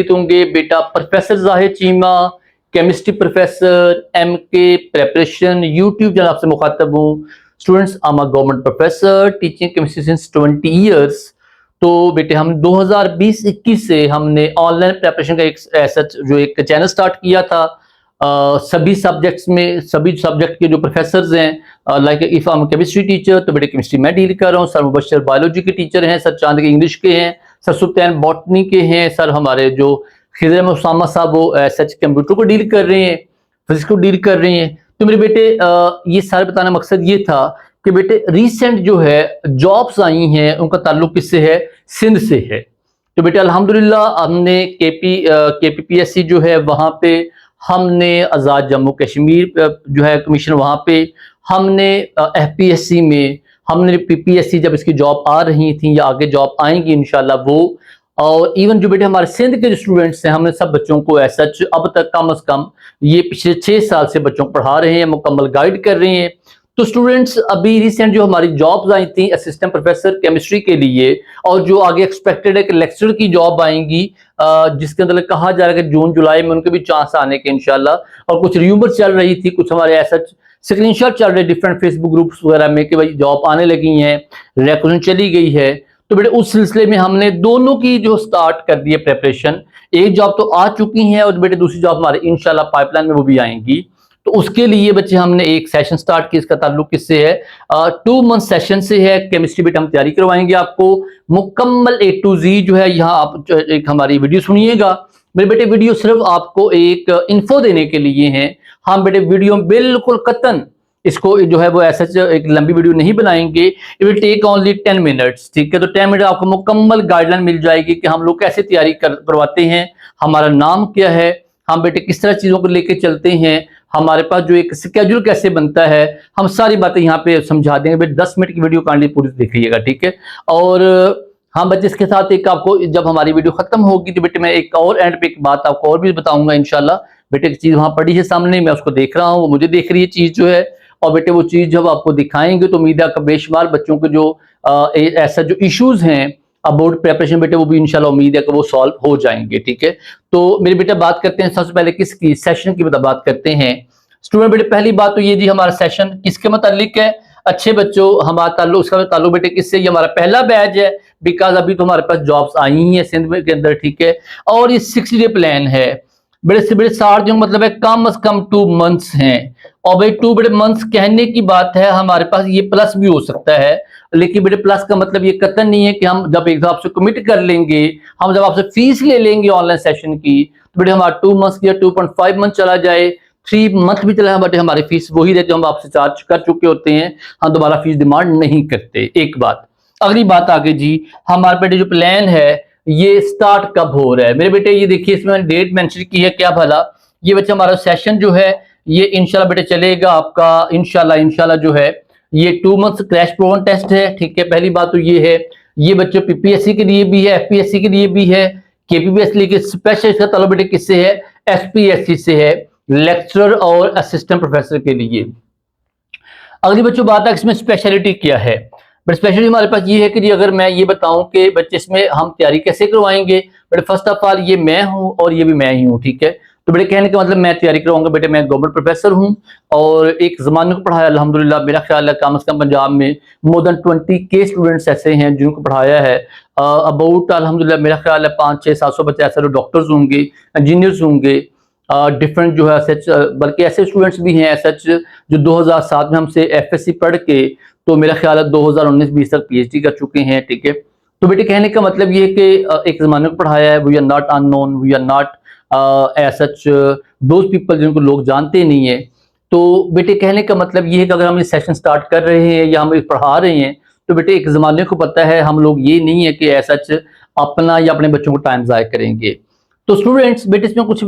होंगे बेटा professor Zahid Cheema, chemistry professor, MK preparation, YouTube channel आपसे मुखातब हूँ। Students, I am a government professor teaching chemistry since 20 years. तो बेटे हम 2020-21 से हमने ऑनलाइन प्रेपरेशन का एक ऐसा जो एक चैनल स्टार्ट किया था। सभी सब्जेक्ट्स में सभी सब्जेक्ट के जो प्रोफेसर्स हैं, like if I am chemistry teacher तो बेटे केमिस्ट्री मैं डील कर रहा हूँ। सर मुबशर बायोलॉजी के टीचर हैं, सर चांद के इंग्लिश के हैं, सर सुल्तान बॉटनी के हैं, सर हमारे जो खिजर उसामा साहब वो सच कंप्यूटर को डील कर रहे हैं, फिजिक्स को डील कर रहे हैं। तो मेरे बेटे ये सारे बताने मकसद ये था कि बेटे रिसेंट जो है जॉब्स आई हैं उनका ताल्लुक किससे है? सिंध से है। तो बेटे अल्हम्दुलिल्लाह हमने KPPSC जो है वहाँ पे हमने आज़ाद जम्मू कश्मीर जो है कमीशन वहाँ पे हमने FPSC में हमने PPSC जब इसकी जॉब आ रही थी या आगे जॉब आएंगी इंशाल्लाह वो, और इवन जो बेटे हमारे सिंध के जो स्टूडेंट्स हैं हमने सब बच्चों को ऐसा अब तक कम से कम ये पिछले 6 साल से बच्चों को पढ़ा रहे हैं, मुकम्मल गाइड कर रहे हैं। तो स्टूडेंट्स अभी रिसेंट जो हमारी जॉब्स आई थी असिस्टेंट प्रोफेसर केमिस्ट्री के लिए, और जो आगे एक्सपेक्टेड है कि लेक्चरर की जॉब आएंगी जिसके अंदर कहा जा रहा है कि जून जुलाई में उनके भी चांस आने के इंशाल्लाह। और कुछ र्यूमर चल रही थी, कुछ हमारे ऐसा स्क्रीनशॉट चल रहे डिफरेंट फेसबुक ग्रुप्स वगैरह में कि भाई जॉब आने लगी हैं, रिक्रूटमेंट चली गई है। तो बेटे उस सिलसिले में हमने दोनों की जो स्टार्ट कर दी है प्रेपरेशन। एक जॉब तो आ चुकी है और बेटे दूसरी जॉब हमारे इंशाल्लाह पाइपलाइन में वो भी आएंगी। तो उसके लिए बच्चे हमने एक सेशन स्टार्ट किया। इसका ताल्लुक किससे है? 2 मंथ सेशन से है। केमिस्ट्री बेटे हम तैयारी करवाएंगे आपको मुकम्मल A to Z जो है। यहाँ आप एक हमारी वीडियो सुनिएगा। मेरे बेटे वीडियो सिर्फ आपको एक इन्फो देने के लिए है। हम बेटे वीडियो बिल्कुल कतन इसको जो है वो ऐसा एक लंबी वीडियो नहीं बनाएंगे। It will take only 10 minutes, ठीक है। तो 10 मिनट आपको मुकम्मल गाइडलाइन मिल जाएगी कि हम लोग कैसे तैयारी करवाते हैं, हमारा नाम क्या है, हम बेटे किस तरह चीज़ों को लेके चलते हैं, हमारे पास जो एक स्केड्यूल कैसे बनता है, हम सारी बातें यहाँ पे समझा देंगे। बेटे 10 मिनट की वीडियो काइंडली पूरी देखिएगा, ठीक है। और हाँ बच्चे इसके साथ एक आपको जब हमारी वीडियो खत्म होगी तो बेटे मैं एक और एंड पे एक बात आपको और भी बताऊंगा इंशाल्लाह। बेटे एक चीज़ वहाँ पड़ी है सामने, मैं उसको देख रहा हूँ, वो मुझे देख रही है चीज़ जो है। और बेटे वो चीज़ जब आपको दिखाएंगे तो उम्मीद है बेशुमार बच्चों के जो ऐसा जो इश्यूज हैं अबाउट प्रेपरेशन बेटे वो भी इंशाल्लाह उम्मीद है कि वो सॉल्व हो जाएंगे, ठीक है। तो मेरे बेटा बात करते हैं सबसे पहले किसकी? सेशन की बात करते हैं। स्टूडेंट बेटे पहली बात तो ये जी हमारा सेशन किसके मुतालिक है? अच्छे बच्चों हमारा ताल्लुक उसका ताल्लुक बेटे किससे? ये हमारा पहला बैच है, बिकॉज अभी तो हमारे पास जॉब्स आई हैं सिंध में के अंदर, ठीक है। और ये 60 डे प्लान है। बड़े से बड़े 60 दिन मतलब है कम से कम 2 मंथ्स हैं। और भाई 2 बड़े मंथ्स कहने की बात है, हमारे पास ये प्लस भी हो सकता है, लेकिन बेटे प्लस का मतलब ये कतई नहीं है कि हम जब एक आपसे कमिट कर लेंगे, हम जब आपसे फीस ले लेंगे ऑनलाइन सेशन की तो बेटे हमारा 2 मंथ्स या 2.5 मंथ चला जाए, 3 मंथ भी चला है, बट हमारी फीस वही रहती है, हम आपसे चार्ज कर चुके होते हैं, हम दोबारा फीस डिमांड नहीं करते। एक बात। अगली बात आगे जी, हमारे बेटे जो प्लान है ये स्टार्ट कब हो रहा है? मेरे बेटे ये देखिए इसमें मैंने डेट मेंशन की है, क्या भला ये बच्चा हमारा सेशन जो है ये इंशाल्लाह बेटे चलेगा आपका इंशाल्लाह जो है ये 2 मंथ्स क्रैश प्रोवन टेस्ट है, ठीक है। पहली बात तो ये है, ये बच्चों PPSC के लिए भी है, FPSC के लिए भी है, KPPSC के स्पेशल इसका ताल्लुक बेटे किससे है? SPSC से है, लेक्चरर और असिस्टेंट प्रोफेसर के लिए। अगली बच्चों बात है इसमें स्पेशलिटी क्या है? बट स्पेशली हमारे पास ये है कि जी अगर मैं ये बताऊं कि बच्चे इसमें हम तैयारी कैसे करवाएंगे, बट फर्स्ट ऑफ ऑल ये मैं हूं और ये भी मैं ही हूं, ठीक है। तो बेटे कहने का मतलब मैं तैयारी करवाऊंगा बेटे, मैं गवर्नमेंट प्रोफेसर हूं और एक जमाने को पढ़ाया अल्हम्दुलिल्लाह। मेरा ख्याल है कम से कम पंजाब में मोर देन 20 के स्टूडेंट्स ऐसे हैं जिनको पढ़ाया है। अबाउट अल्हम्दुलिल्लाह मेरा ख्याल है 500-600-700 बच्चे ऐसे जो डॉक्टर्स होंगे, इंजीनियर्स होंगे, डिफरेंट जो है सच, बल्कि ऐसे स्टूडेंट्स भी हैं सच जो 2007 में हमसे FSC पढ़ के तो मेरा ख्याल है 2019-20 तक PhD कर चुके हैं, ठीक है। तो बेटे कहने का मतलब ये है कि एक जमाने को पढ़ाया है, we are not unknown, we are not as such those people जिनको लोग जानते नहीं है। तो बेटे कहने का मतलब ये है कि अगर हम ये सेशन स्टार्ट कर रहे हैं या हम पढ़ा रहे हैं तो बेटे एक जमाने को पता है, हम लोग ये नहीं है कि ऐसा अपना या अपने बच्चों को टाइम ज़ाया करेंगे। तो स्टूडेंट्स बेटे इसमें कुछ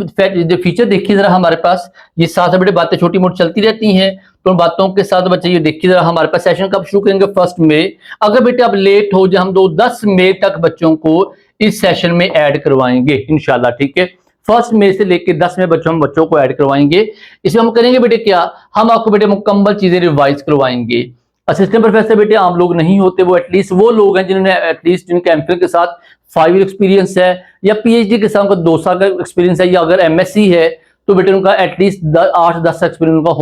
फीचर देखिए जरा हमारे पास, ये साथ बेटे बातें छोटी मोटी चलती रहती हैं, तो बातों के साथ बच्चे ये देखिए जरा हमारे पास सेशन कब शुरू करेंगे? 1 मई। अगर बेटे आप लेट हो जाए हम 10 मई तक बच्चों को इस सेशन में ऐड करवाएंगे इंशाल्लाह, ठीक है। 1 मई से लेकर 10 मई हम बच्चों को ऐड करवाएंगे। इसमें हम करेंगे बेटे क्या, हम आपको बेटे मुकम्मल चीजें रिवाइज करवाएंगे। असिस्टेंट प्रोफेसर बेटे आम लोग नहीं होते, वो एटलीस्ट वो लोग हैं जिन्होंने एटलीस्ट जिनके एमफिल के साथ 5 ईयर एक्सपीरियंस है या पीएचडी के साथ उनका 2 साल का एक्सपीरियंस है, या अगर एमएससी है तो बेटे उनका एटलीस्ट 8-10 एक्सपीरियंस उनका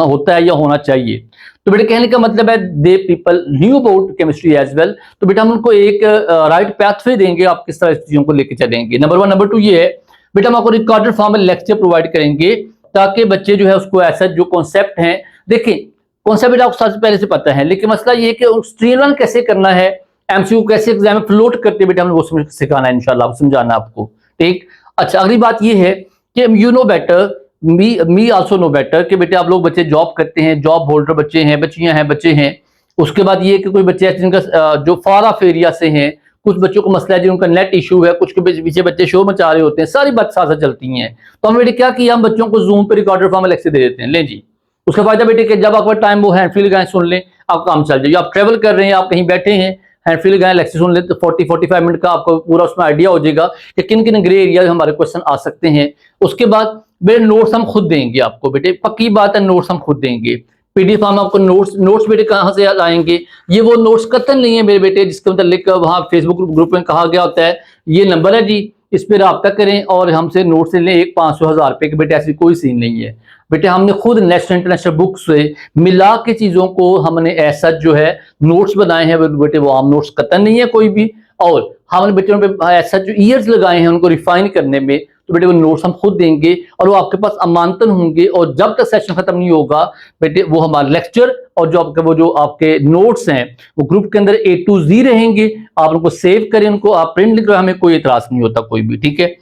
होता है या होना चाहिए। तो बेटे कहने का मतलब है they people knew about chemistry as well. तो बेटा हम उनको एक राइट पैथवे देंगे, आप किस तरह इस चीजों को लेकर चलेंगे। नंबर 1। नंबर 2 ये है बेटा हम आपको रिकॉर्डेड फॉर्म में लेक्चर प्रोवाइड करेंगे ताकि बच्चे जो है उसको ऐसा जो कॉन्सेप्ट है, देखिए कॉन्सेप्ट आपको सबसे पहले से पता है, लेकिन मसला ये है कि स्ट्रीमलाइन कैसे करना है, एमसीक्यू कैसे एग्जाम में फ्लोट करते बेटा हमें वो सिखाना है इंशाल्लाह, समझाना आपको। ठीक, अच्छा अगली बात ये है कि you know better, me also know better कि बेटे आप लोग बच्चे जॉब करते हैं, जॉब होल्डर बच्चे हैं, बच्चियां हैं, बच्चे हैं। उसके बाद ये कि कोई बच्चे ऐसे जिनका जो फार ऑफ एरिया से हैं, कुछ बच्चों को मसला है जिनका नेट इशू है, कुछ के पीछे बच्चे शो मचा रहे होते हैं, सारी बात साथ साथ चलती हैं। तो हम बेटे क्या किया, हम बच्चों को जूम पे रिकॉर्डेड फॉर्म में लेक्चर दे देते हैं। ले जी, उसका फायदा बेटे कि जब आपका टाइम वो हैंड फ्री लगाएं सुन लें, आप काम चल जाए। आप ट्रेवल कर रहे हैं, आप कहीं बैठे हैं, हैंड फ्री लगाएं लेक्चर सुन लें, तो 40-45 मिनट का आपको पूरा उसमें आइडिया हो जाएगा कि किन किन ग्रे एरिया हमारे क्वेश्चन आ सकते हैं। उसके बाद बेटे नोट्स हम खुद देंगे आपको, बेटे पक्की बात है, नोट्स हम खुद देंगे। पीडीएफ फॉर्म आपको नोट्स बेटे कहाँ से आएंगे, ये वो नोट्स कतन नहीं है मेरे बेटे जिसके मतलब वहाँ फेसबुक ग्रुप में कहा गया होता है ये नंबर है जी, इस पर रब्ता करें और हमसे नोट्स ले लें, 1 500-1000 रुपए के। बेटे ऐसी कोई सीन नहीं है बेटे, हमने खुद नेशनल इंटरनेशनल बुक से मिला के चीजों को हमने ऐसा जो है नोट्स बनाए हैं बेटे, वो आम नोट्स कतन नहीं है कोई भी। और हमने बच्चों पे ऐसा जो ईयर्स लगाए हैं उनको रिफाइन करने में, तो बेटे वो नोट्स हम खुद देंगे और वो आपके पास अमानतन होंगे। और जब तक सेशन खत्म नहीं होगा बेटे वो हमारा लेक्चर और जो आपके नोट्स हैं वो ग्रुप के अंदर A to Z रहेंगे। आप उनको सेव करें, उनको आप प्रिंट लिख रहे, हमें कोई इतराज नहीं होता कोई भी। ठीक है,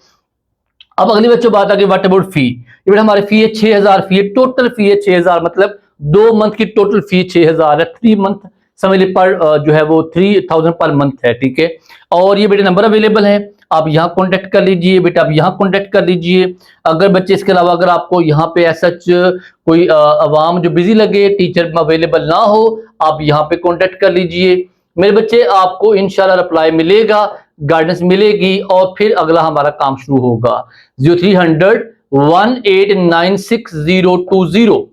अब अगली बच्चों बात आ गई व्हाट अबाउट फी। ये बेटा हमारी फी है 6000 फी है, टोटल फी है 6000, मतलब 2 मंथ की टोटल फी 6000 है। 3 मंथ समझ लीजिए पर जो है वो 3000 पर मंथ है। ठीक है, और ये बेटे नंबर अवेलेबल है, आप यहाँ कॉन्टेक्ट कर लीजिए बेटा, आप यहाँ कॉन्टेक्ट कर लीजिए। अगर बच्चे इसके अलावा अगर आपको यहाँ पे ऐसा कोई अवाम जो बिजी लगे, टीचर अवेलेबल ना हो, आप यहाँ पे कॉन्टेक्ट कर लीजिए मेरे बच्चे, आपको इंशाल्लाह रिप्लाई मिलेगा, गाइडेंस मिलेगी और फिर अगला हमारा काम शुरू होगा। 0300 1896020।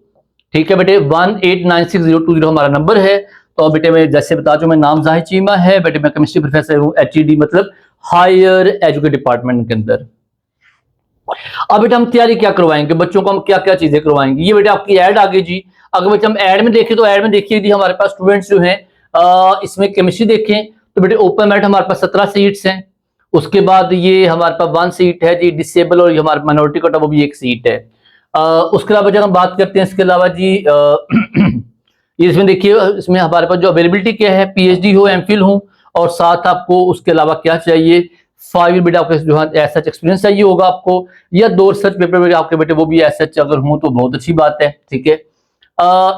ठीक है बेटे, 1896020 हमारा नंबर है। तो बेटे मैं जैसे बता चुका, मैं नाम जाहिद चीमा है बेटे, मैं केमिस्ट्री प्रोफेसर हूँ HED मतलब हायर एजुकेशन डिपार्टमेंट के अंदर। अब बेटा हम तैयारी क्या करवाएंगे बच्चों को, हम क्या क्या चीजें करवाएंगे। ये बेटा आपकी ऐड आ गई जी। अगर बेटा हम ऐड में देखें तो ऐड में देखिए जी हमारे पास स्टूडेंट्स जो हैं इसमें केमिस्ट्री देखें तो बेटे ओपन मेरिट हमारे पास 17 सीट्स हैं। उसके बाद ये हमारे पास 1 सीट है जी डिसेबल, और हमारे माइनॉरिटी कोटा वो भी 1 सीट है। उसके अलावा जब हम बात करते हैं इसके अलावा जी इसमें देखिए इसमें हमारे पास जो अवेलेबिलिटी क्या है, PhD हो, MPhil हो, और साथ आपको उसके अलावा क्या चाहिए, 5 ईयर बेटा आपके जो है एज सच एक्सपीरियंस चाहिए होगा आपको, या 2 रिसर्च पेपर आपके बेटे वो भी एज सच अगर हो तो बहुत अच्छी बात है। ठीक है,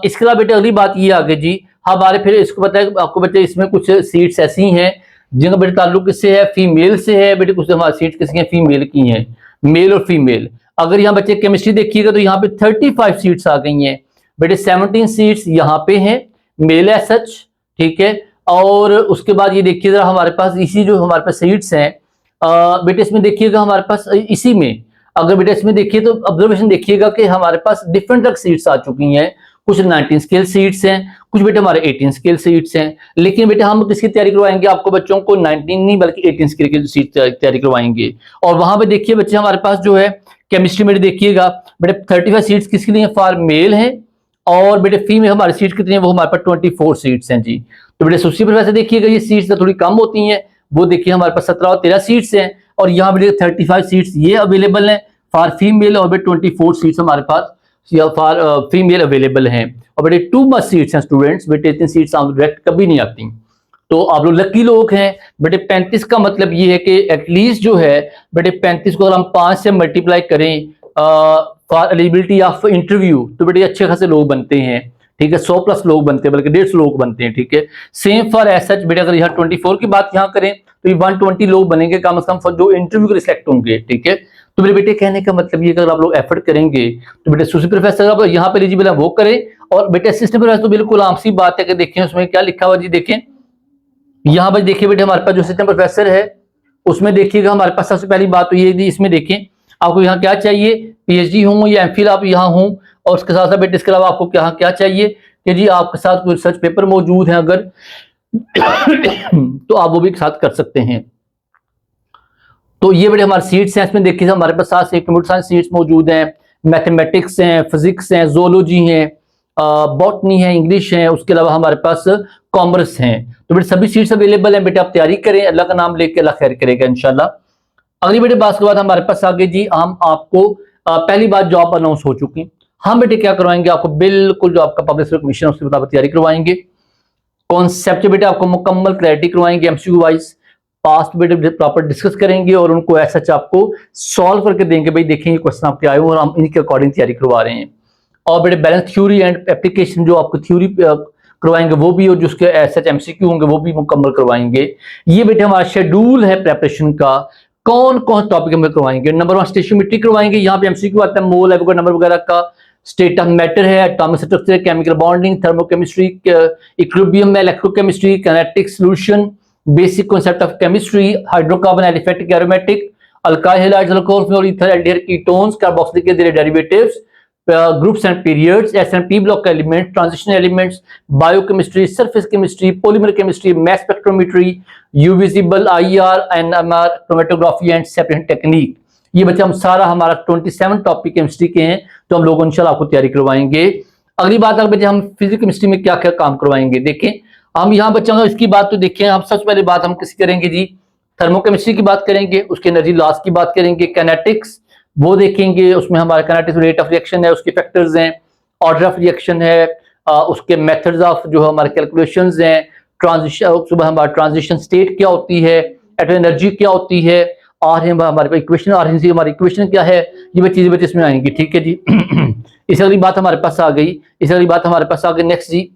इसके अलावा बेटे अगली बात ये आगे जी हमारे फिर इसको पता है आपको बेटे इसमें कुछ सीट्स ऐसी हैं जिनका बेटे ताल्लुक किससे है, फीमेल से है बेटे। कुछ हमारी सीट्स किसकी हैं, फीमेल की हैं, मेल और फीमेल। अगर यहाँ बच्चे केमिस्ट्री देखिएगा तो यहाँ पे 35 सीट्स आ गई हैं बेटे, 17 सीट्स यहाँ पे हैं मेल है सच। ठीक है, और उसके बाद ये देखिए जरा हमारे पास इसी जो हमारे पास सीट्स हैं बेटे इसमें देखिएगा हमारे पास इसी में अगर बेटे इसमें देखिए तो ऑब्जर्वेशन देखिएगा कि हमारे पास डिफरेंट तक सीट्स आ चुकी हैं। कुछ 19 स्केल सीट्स हैं, कुछ बेटे हमारे 18 स्केल सीट्स हैं। लेकिन बेटे हम किसकी तैयारी करवाएंगे आपको बच्चों को, 19 नहीं बल्कि 18 स्केल की सीट तैयारी करवाएंगे। और वहां पे देखिए बच्चे हमारे पास जो है केमिस्ट्री में देखिएगा बेटे 35 सीट्स किसके लिए फॉर मेल है, और बेटे फीमेल हमारी सीट कितनी है, वो हमारे पास 24 सीट्स हैं जी। तो बेटे एसोसिएट प्रोफेसर देखिएगा ये सीट्स तो थोड़ी कम होती हैं, वो देखिए हमारे पास 17 और 13 सीट्स हैं, और यहाँ बेटे 35 सीट्स ये अवेलेबल हैं फॉर फीमेल, और बेटे 24 सीट्स हमारे पास फॉर फीमेल अवेलेबल हैं। और बेटे 2 मच सीट्स हैं स्टूडेंट्स, बेटे इतनी सीट्स डायरेक्ट कभी नहीं आती। तो आप लोग लकी लोग हैं बेटे। 35 का मतलब ये है कि एटलीस्ट जो है बेटे 35 को अगर हम 5 से मल्टीप्लाई करें फॉर एलिजिबिलिटी ऑफ इंटरव्यू तो बेटे अच्छे खासे लोग बनते हैं। ठीक है, 100+ लोग बनते हैं, बल्कि 150 लोग बनते हैं। ठीक है, सेम फॉर एज सच बेटे अगर यहाँ 24 की बात यहाँ करें तो ये 120 लोग बनेंगे कम से कम जो इंटरव्यू के सिलेक्ट होंगे। ठीक है, तो मेरे बेटे कहने का मतलब ये अगर आप लोग एफर्ट करेंगे तो बेटे एसोसिएट प्रोफेसर आप यहाँ पे एलिजिबल है वो करें, और बेटे असिस्टेंट प्रोफेसर तो बिल्कुल आम सी बात है कि देखें उसमें क्या लिखा हुआ जी। देखें यहाँ पर देखिए बेटे हमारे पास जो असिस्टेंट प्रोफेसर है उसमें देखिएगा हमारे पास सबसे पहली बात तो ये जी, इसमें देखें आपको यहाँ क्या चाहिए, PhD हो या MPhil आप यहाँ हो, और उसके साथ साथ बेटे इसके अलावा आपको क्या क्या चाहिए, कि जी आपके साथ कोई रिसर्च पेपर मौजूद है अगर तो आप वो भी साथ कर सकते हैं। तो ये बड़े हमारे सीट्स हैं, इसमें देखिए हमारे पास 7 से कंप्यूटर साइंस सीट्स मौजूद हैं, मैथमेटिक्स हैं, फिजिक्स हैं, जोलॉजी हैं, बॉटनी है, इंग्लिश है, उसके अलावा हमारे पास कॉमर्स हैं। तो बेटे सभी सीट्स अवेलेबल हैं, बेटे आप तैयारी करें, अल्लाह का नाम लेके अल्लाह खैर करेगा इंशाल्लाह। अगली बेटे बात के बाद हमारे पास आगे जी हम आपको पहली बात जॉब अनाउंस हो चुकी, हम बेटे क्या करवाएंगे आपको बिल्कुल जो आपका पब्लिक सर्विस कमीशन उसके मुताबिक तैयारी करवाएंगे। कॉन्सेप्ट बेटे आपको मुकम्मल क्लैरिटी करवाएंगे, एमसीक्यू वाइज पास्ट बेटे प्रॉपर डिस्कस करेंगे और उनको ऐसा आपको सॉल्व करके देंगे, भाई देखेंगे क्वेश्चन आपके आए और हम इनके अकॉर्डिंग तैयारी करवा रहे हैं। और बेटे बैलेंस थ्योरी एंड एप्लीकेशन जो आपको थ्योरी करवाएंगे वो भी, और जो उसके एसएच एमसीक्यू होंगे वो भी मुकम्मल करवाएंगे। ये बेटे हमारा शेड्यूल है प्रेपरेशन का, कौन कौन टॉपिक हम करवाएंगे। नंबर 1 स्टेशियोमेट्री करवाएंगे, यहाँ पे एमसीक्यू आता है मोल एवोगाड्रो नंबर वगैरह का, स्टेट ऑफ मैटर है, atomic structure, chemical bonding, thermochemistry, equilibrium में, electrochemistry, kinetic solution, basic concept of chemistry, hydrocarbon, aliphatic, aromatic, alkyl halides, alcohol और ether aldehyde ketones, carboxylic acid derivatives, groups and periods, s and p block element, transition elements, biochemistry, surface chemistry, polymer chemistry, mass spectrometry, UV visible, IR, NMR, chromatography and separation technique. ये बच्चे हम सारा हमारा 27 topic chemistry के हैं, तो हम लोग इंशाल्लाह आपको तैयारी करवाएंगे। अगली बात अगर बच्चे हम फिजिक्स केमिस्ट्री में क्या क्या काम करवाएंगे, देखें हम यहाँ बच्चों इसकी बात तो देखें, हम सबसे पहले बात हम किसी करेंगे जी थर्मोकेमिस्ट्री की बात करेंगे, उसके एनर्जी लॉस की बात करेंगे, काइनेटिक्स वो देखेंगे, उसमें हमारा काइनेटिक्स रेट ऑफ रिएक्शन है, उसके फैक्टर्स हैं, ऑर्डर ऑफ रिएक्शन है, उसके मेथड्स ऑफ जो हमारे कैलकुलेशंस हैं, ट्रांजिशन सुबह हमारा ट्रांजिशन स्टेट क्या होती है, एटॉमिक एनर्जी क्या होती है, और हमारे इक्वेशन और हमारी इक्वेशन क्या है, ये चीजें बच्चे इसमें आएंगी। ठीक है जी इस अगली बात हमारे पास आ गई, इस अगली बात हमारे पास आ गई नेक्स्ट जी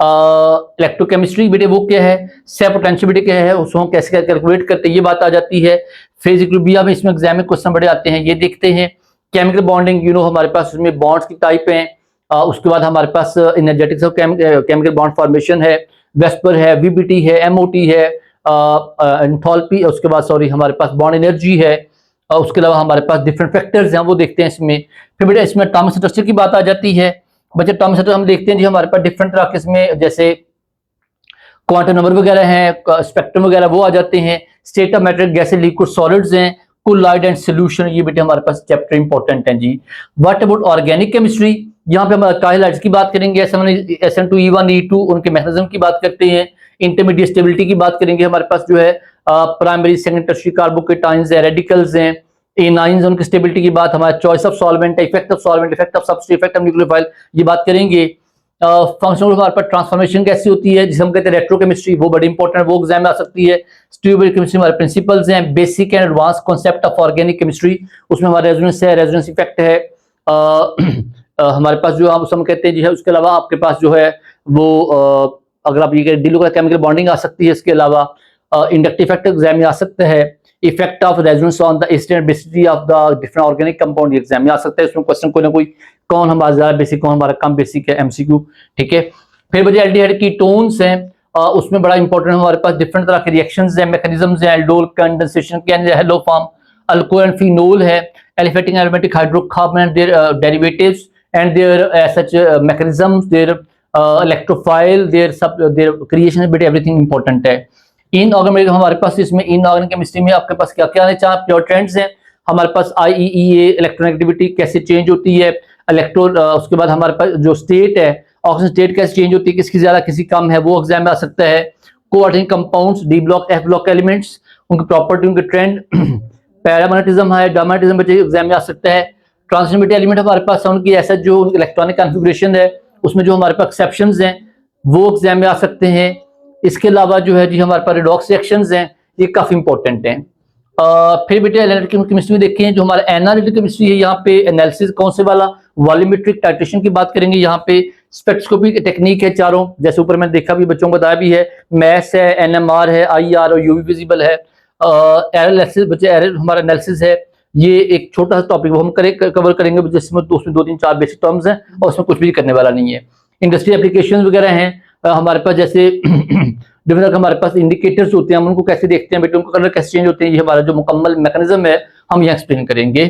इलेक्ट्रोकेमिस्ट्री बेटे वो क्या है, सेप पोटेंशियल बेटे क्या है, उसको कैसे कैलकुलेट करते हैं, ये बात आ जाती है। फेज इक्विलिब्रियम में इसमें एग्जाम में क्वेश्चन बड़े आते हैं, ये देखते हैं। केमिकल बॉन्डिंग हमारे पास उसमें बॉन्ड्स की टाइप हैं, उसके बाद हमारे पास energetics of chemical bond formation है, वेस्पर है, वीबीटी है, एमओटी है, एंथैल्पी, उसके बाद सॉरी हमारे पास बॉन्ड एनर्जी है, उसके अलावा हमारे पास डिफरेंट फैक्टर्स हैं वो देखते हैं इसमें। फिर बेटा इसमें एटॉमिक स्ट्रक्चर की बात आ जाती है, बच्चे एटॉमिक स्ट्रक्चर हम देखते हैं जी हमारे पास डिफरेंट तरह के इसमें जैसे क्वांटम नंबर वगैरह हैं, स्पेक्ट्रम वगैरह वो आ जाते हैं, state of matter, gases, liquid, solids हैं, कोलाइड एंड सॉल्यूशन, ये बेटे हमारे पास चैप्टर इंपॉर्टेंट है जी। व्हाट अबाउट ऑर्गेनिक केमिस्ट्री, यहाँ पे हम अल्काइल की बात करेंगे, SN2, E1, E2 उनके मैकेनिज्म की बात करते हैं, इंटरमीडिएट स्टेबिलिटी की बात करेंगे, हमारे पास जो है प्राइमरी सेकेंडरी टर्शियरी कार्बोकेटाइंस है, रेडिकल्स हैं, एनाइंस उनकी स्टेबिलिटी की बात, हमारा choice of solvent, effect of solvent, effect of substrate, effect of nucleophile, ये बात करेंगे। फंक्शनल हमारे पास ट्रांसफॉर्मेशन कैसी होती है जिसे हम कहते हैं रेट्रोकेमिस्ट्री, वो बड़ी इंपॉर्टेंट, वो एग्जाम में आ सकती है। स्ट्यूबल केमिस्ट्री हमारे प्रिंसिपल्स हैं, basic and advance concept of organic chemistry, उसमें हमारा रेजोनेंस है, रेजोनेंस इफेक्ट है, हमारे पास जो हम कहते हैं जी है, उसके अलावा आपके पास जो है वो अगर आप ये डील केमिकल बॉन्डिंग आ सकती है, इसके अलावा इंडक्टिव इफेक्ट एग्जाम में आ सकता है, effect of resonance on the instant basicity of the different organic compound exam में आ सकता है, इसमें क्वेश्चन कोई ना कोई कौन हमारा ज्यादा बेसिक कौन हमारा कम बेसिक है, एमसीक्यू। ठीक है, फिर बजे एल्डिहाइड कीटोन्स हैं, उसमें बड़ा इंपॉर्टेंट हमारे पास डिफरेंट तरह के रिएक्शंस हैं, मैकेनिज्म्स हैं, एल्डोल कंडेंसेशन के haloform, alcohol and phenol है, aliphatic aromatic hydrocarbon and their derivatives and their such mechanisms, their electrophile, their creation बेटे एवरीथिंग इंपॉर्टेंट है। इन ऑर्गेनिक हमारे पास इसमें इन ऑर्गेनिक केमिस्ट्री में आपके पास क्या क्या आने चाहिए, प्योर ट्रेंड्स हैं, हमारे पास IEEA इलेक्ट्रोनेगेटिविटी कैसे चेंज होती है, इलेक्ट्रॉन उसके बाद हमारे पास जो स्टेट है ऑक्सीजन स्टेट कैसे चेंज होती है, किसकी ज्यादा किसी कम है, वो एग्जाम में आ सकता है। Coordinate compounds, D block, F block elements, उनकी प्रॉपर्टी, उनके ट्रेंड, पैरामैग्नेटिज्म है, डायमैग्नेटिज्म बच्चे एग्जाम में आ सकता है। ट्रांसमिट एलिमेंट हमारे पास उनकी ऐसा जो इलेक्ट्रॉनिक कॉन्फ़िगरेशन है उसमें जो हमारे पास एक्सेप्शंस हैं वो एग्जाम में आ सकते हैं। इसके अलावा जो है जी हमारे पास रिडॉक्स रिएक्शंस हैं, ये काफी इंपॉर्टेंट हैं। फिर बेटे एनालिटिकल केमिस्ट्री में देखें, जो हमारा एनालिटिकल केमिस्ट्री है, यहाँ पे एनालिसिस कौन से वाला, वॉल्यूमेट्रिक टाइट्रेशन की बात करेंगे, यहाँ पे स्पेक्ट्रोस्कोपी टेक्निक है चारों, जैसे ऊपर मैंने देखा भी बच्चों को बताया भी है, मैस है, NMR है, IR और UV विजिबल है। एरर एनालिसिस बच्चे, एरर हमारा एनालिसिस है, ये एक छोटा सा टॉपिक वो हम कवर करेंगे जिसमें उसमें 2-3-4 बेसिक टर्म्स हैं और उसमें कुछ भी करने वाला नहीं है। इंडस्ट्री एप्लीकेशन वगैरह हैं हमारे पास, जैसे डिफरेंट हमारे पास इंडिकेटर्स होते हैं, हम उनको कैसे देखते हैं बेटे, उनको कलर कैसे चेंज होते हैं, ये हमारा जो मुकम्मल मैकेनिज्म है हम यहाँ एक्सप्लेन करेंगे।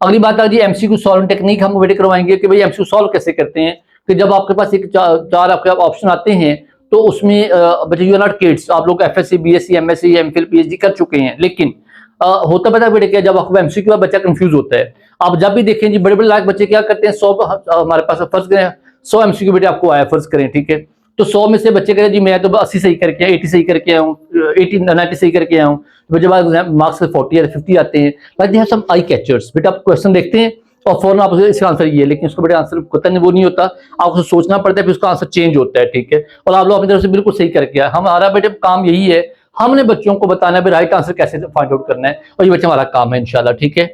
अगली बात आ जी MCQ सॉल्विंग टेक्निक, हम बेटे करवाएंगे कि भाई MCQ सॉल्व कैसे करते हैं, कि जब आपके पास एक चार आपके ऑप्शन आते हैं तो उसमें बच्चे यू आर नॉट किड्स, आप लोग FSc, BSc, MSc, MPhil, PhD कर चुके हैं, लेकिन होता पता है बेटे क्या, जब आपको एमसीक्यू का बच्चा कंफ्यूज होता है, आप जब भी देखें जी बड़े बड़े लायक बच्चे क्या करते हैं, 100 हमारे पास फर्ज करें 100 एमसीक्यू बेटे आपको आया, फर्ज करें, ठीक है, तो 100 में से बच्चे कहें जी मैं तो 80 सही करके आया, 80 सही करके आया हूँ, 80 90 सही करके आया हूँ, तो जब मार्क्स 40 या 50 आते हैं, like they have some eye catchers, बेटा आप क्वेश्चन देखते हैं और फौरन आप इसका आंसर ये है, लेकिन उसको बेटा आंसर पता नहीं, वो नहीं होता, आपको सोचना पड़ता है, फिर उसका आंसर चेंज होता है, ठीक है, और आप लोग अपनी तरफ से बिल्कुल सही करके आए। हमारा बेटे काम यही है, हमने बच्चों को बताना है राइट आंसर कैसे फाइंड आउट करना है, और ये बच्चा हमारा काम है इंशाल्लाह, ठीक है।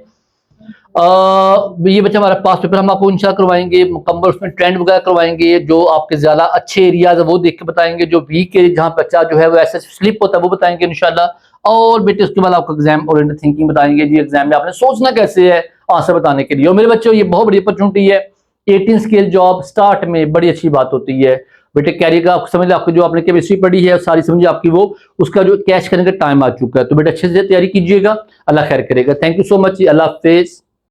ये बच्चा हमारा पास पेपर हम आपको इंशाल्लाह करवाएंगे, मुकम्मल उसमें ट्रेंड वगैरह करवाएंगे, जो आपके ज्यादा अच्छे एरियाज है वो देख के बताएंगे, जो वीक है जहाँ बच्चा जो है वो ऐसे स्लिप होता है वो बताएंगे इंशाल्लाह, और बेटे उसके बाद आपको एग्जाम ओरिएंटेड थिंकिंग बताएंगे जी, एग्जाम में आपने सोचना कैसे है आंसर बताने के लिए। और मेरे बच्चों ये बहुत बड़ी अपॉर्चुनिटी है, 18 स्केल जॉब स्टार्ट में बड़ी अच्छी बात होती है बेटे, कैरियर का आपको समझ आपको जो आपने केमिस्ट्री पढ़ी है सारी समझिए आपकी वो उसका जो कैश करने का टाइम आ चुका है, तो बेटे अच्छे से तैयारी कीजिएगा, अल्लाह खैर करेगा। Thank you so much, Allah Hafiz.